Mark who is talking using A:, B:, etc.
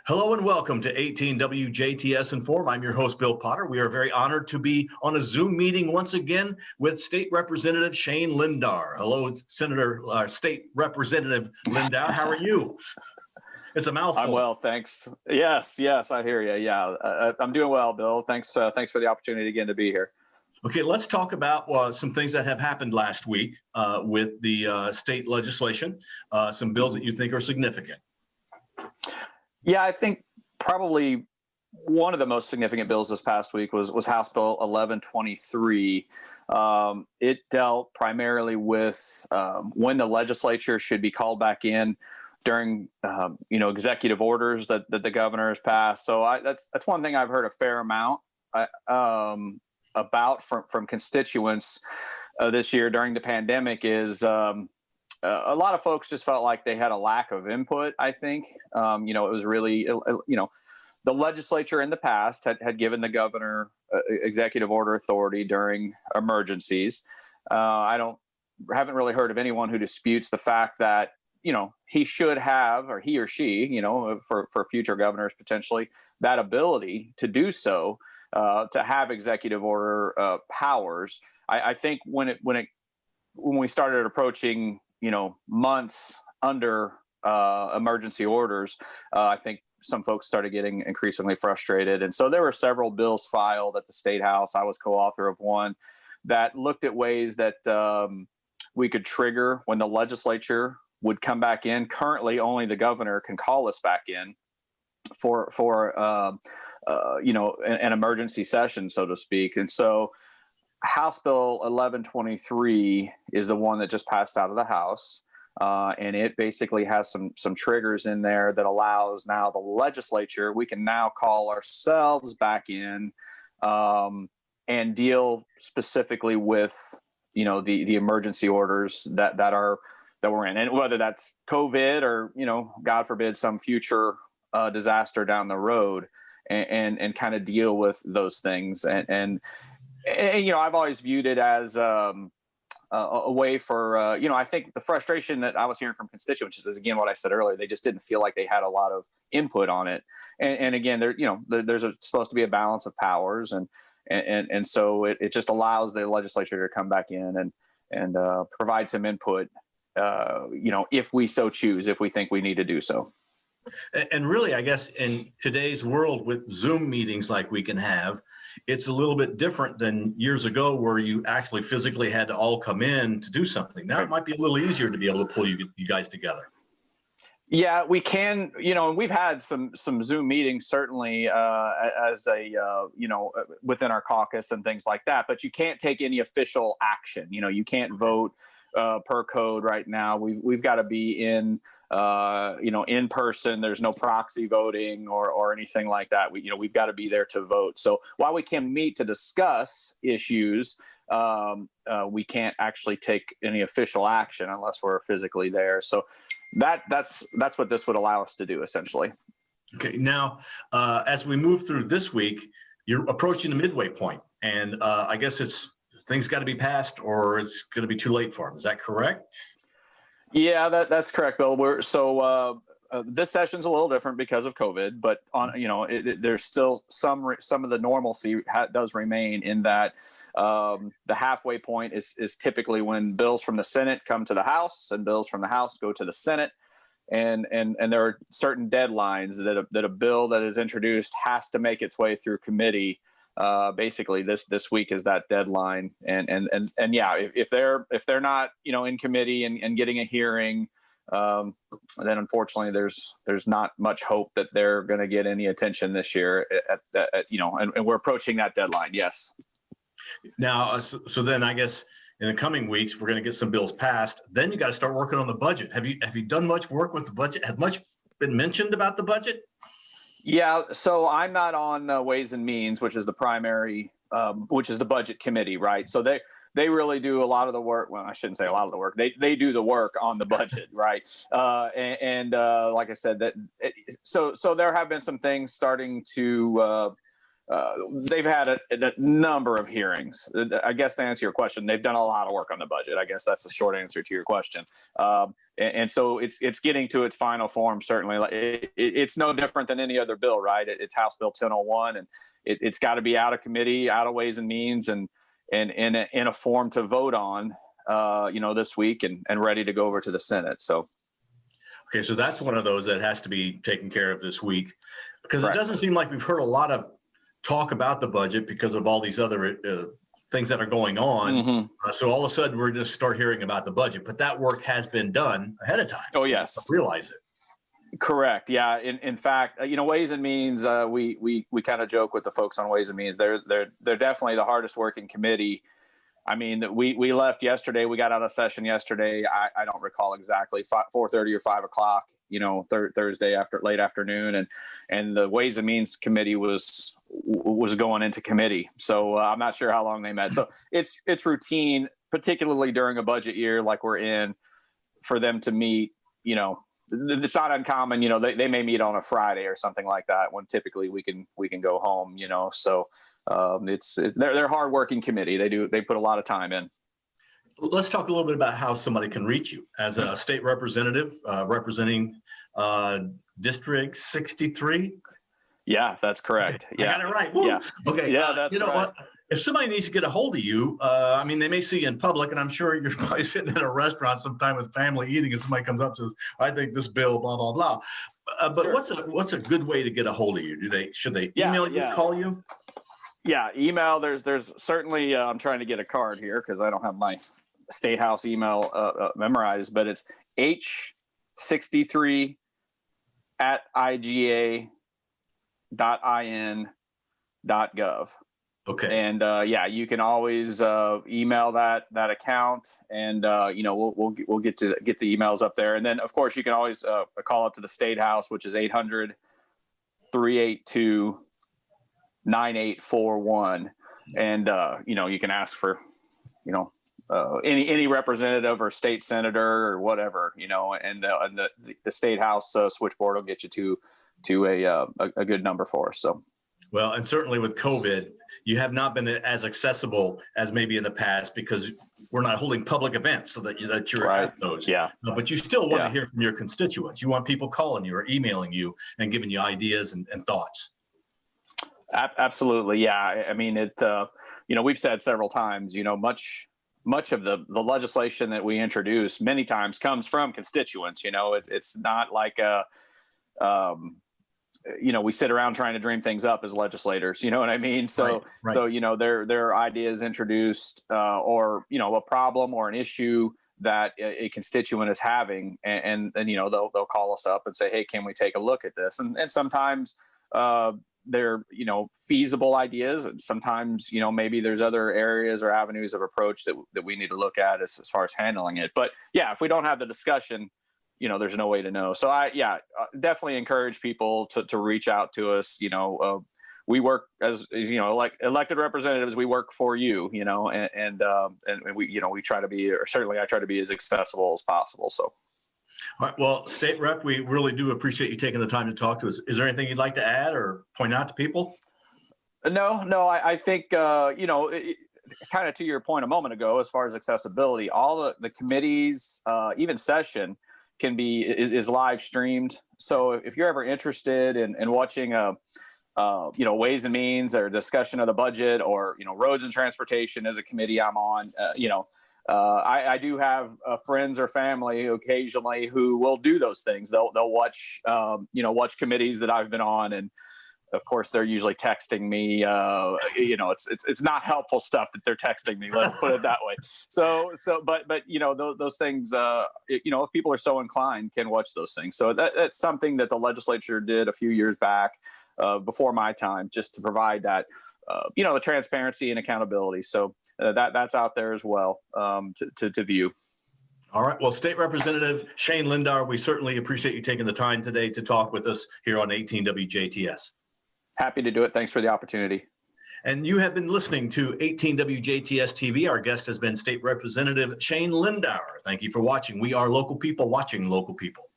A: Hello and welcome to 18 WJTS Inform. I'm your host, Bill Potter. We are very honored to be on a Zoom meeting once again with State Representative Shane Lindauer. Hello, State Representative Lindauer. How are you? It's a mouthful.
B: I'm well, thanks. Yes, I hear you. Yeah, I'm doing well, Bill. Thanks for the opportunity again to be here.
A: Okay, let's talk about some things that have happened last week with the state legislation, some bills that you think are significant.
B: Yeah, I think probably one of the most significant bills this past week was House Bill 1123. It dealt primarily with when the legislature should be called back in during executive orders that the governor has passed. So that's one thing I've heard a fair amount about from constituents this year during the pandemic is a lot of folks just felt like they had a lack of input. I think it was really the legislature in the past had given the governor executive order authority during emergencies. Haven't really heard of anyone who disputes the fact that he should have, or he or she, for future governors potentially, that ability to do so, to have executive order powers. I think when we started approaching months under emergency orders, I think some folks started getting increasingly frustrated. And so there were several bills filed at the State House. I was co-author of one that looked at ways that we could trigger when the legislature would come back in. Currently, only the governor can call us back in for an emergency session, so to speak. And so House Bill 1123 is the one that just passed out of the House, and it basically has some triggers in there that allows now the legislature, we can now call ourselves back in and deal specifically with the emergency orders that we're in, and whether that's COVID or God forbid some future disaster down the road, and kind of deal with those things. And I've always viewed it as a way for, I think the frustration that I was hearing from constituents is, again, what I said earlier, they just didn't feel like they had a lot of input on it. And again, there's supposed to be a balance of powers. And so it just allows the legislature to come back in and provide some input, if we so choose, if we think we need to do so.
A: And really, I guess in today's world with Zoom meetings like we can have, it's a little bit different than years ago where you actually physically had to all come in to do something. Now it might be a little easier to be able to pull you guys together.
B: Yeah, we can, and we've had some Zoom meetings certainly as within our caucus and things like that, but you can't take any official action. You can't vote per code right now. We've got to be in person. There's no proxy voting or anything like that. We've got to be there to vote. So while we can meet to discuss issues, we can't actually take any official action unless we're physically there. So that's what this would allow us to do, essentially.
A: Okay. Now, as we move through this week, you're approaching the midway point, and I guess things got to be passed or it's going to be too late for them. Is that correct?
B: Yeah, that's correct, Bill. This session's a little different because of COVID, but there's still some of the normalcy does remain in that the halfway point is typically when bills from the Senate come to the House and bills from the House go to the Senate, and there are certain deadlines that a bill that is introduced has to make its way through committee. Basically, this week is that deadline, and yeah, if they're not in committee and getting a hearing, then unfortunately there's not much hope that they're going to get any attention this year. And we're approaching that deadline. Yes.
A: Now, so then I guess in the coming weeks we're going to get some bills passed. Then you got to start working on the budget. Have you done much work with the budget? Has much been mentioned about the budget?
B: Yeah, so I'm not on Ways and Means, which is the primary, which is the budget committee, right? So they really do a lot of the work. Well, I shouldn't say a lot of the work. They do the work on the budget, right? Like I said, so there have been some things starting to they've had a number of hearings. I guess to answer your question, they've done a lot of work on the budget. I guess that's the short answer to your question. And so it's getting to its final form. Certainly, it's no different than any other bill, right? It's House Bill 1001, and it's got to be out of committee, out of Ways and Means, and in a form to vote on, this week, and ready to go over to the Senate. So.
A: Okay, so that's one of those that has to be taken care of this week, because
B: Correct.
A: It doesn't seem like we've heard a lot of talk about the budget because of all these other things that are going on.
B: Mm-hmm.
A: So all of a sudden we're going to start hearing about the budget, but that work has been done ahead of time.
B: Oh, yes.
A: Realize it.
B: Correct. Yeah. In fact, Ways and Means, we kind of joke with the folks on Ways and Means. They're definitely the hardest working committee. I mean, we left yesterday. We got out of session yesterday. I don't recall exactly, 4:30 or 5 o'clock, Thursday after late afternoon, and the Ways and Means committee was going into committee. So I'm not sure how long they met. So it's routine, particularly during a budget year like we're in, for them to meet. It's not uncommon. They may meet on a Friday or something like that, when typically we can go home. So. They're a hardworking committee. They put a lot of time in.
A: Let's talk a little bit about how somebody can reach you as a state representative representing District 63.
B: Yeah, that's correct.
A: Okay.
B: Yeah,
A: I got it right. Woo.
B: Yeah.
A: Okay.
B: Yeah, that's
A: you know
B: right.
A: what? If somebody needs to get a hold of you, they may see you in public, and I'm sure you're probably sitting in a restaurant sometime with family eating, and somebody comes up and says, "I think this bill, blah blah blah." But sure. What's a good way to get a hold of you? Should they email you, call you?
B: Yeah, email. There's certainly. I'm trying to get a card here because I don't have my State House email memorized, but it's h63@iga.in.gov.
A: Okay.
B: And you can always email that account, and we'll get the emails up there. And then of course you can always call up to the State House, which is 800-382-9841, and you can ask for any representative or state senator or whatever, and the State House switchboard will get you to a good number for us. So.
A: Well, and certainly with COVID, you have not been as accessible as maybe in the past, because we're not holding public events so that you're
B: right.
A: at those.
B: Yeah.
A: But you still want to hear from your constituents. You want people calling you or emailing you and giving you ideas and thoughts.
B: Absolutely. Yeah. I mean, we've said several times, much of the legislation that we introduce many times comes from constituents. It's not like we sit around trying to dream things up as legislators, you know what I mean? So,
A: right.
B: So, there are ideas introduced, or, a problem or an issue that a constituent is having. And they'll call us up and say, hey, can we take a look at this? And sometimes, they're, feasible ideas. And sometimes, maybe there's other areas or avenues of approach that we need to look at as far as handling it. But yeah, if we don't have the discussion, there's no way to know. So I definitely encourage people to reach out to us. We work as like elected representatives, we work for you, and we try to be, or certainly I try to be, as accessible as possible. So.
A: All right. Well, State Rep, we really do appreciate you taking the time to talk to us. Is there anything you'd like to add or point out to people?
B: No, I think, kind of to your point a moment ago, as far as accessibility, all the committees, even session is live streamed. So if you're ever interested in watching Ways and Means or discussion of the budget, or, roads and transportation as a committee I'm on, I do have friends or family occasionally who will do those things. They'll watch, watch committees that I've been on. And of course they're usually texting me, it's not helpful stuff that they're texting me, let's put it that way. But those things, if people are so inclined, can watch those things. So that's something that the legislature did a few years back, before my time, just to provide that, the transparency and accountability. So that's out there as well, to view.
A: All right. Well, State Representative Shane Lindauer, we certainly appreciate you taking the time today to talk with us here on 18 WJTS.
B: Happy to do it. Thanks for the opportunity.
A: And you have been listening to 18 WJTS TV. Our guest has been State Representative Shane Lindauer. Thank you for watching. We are local people watching local people.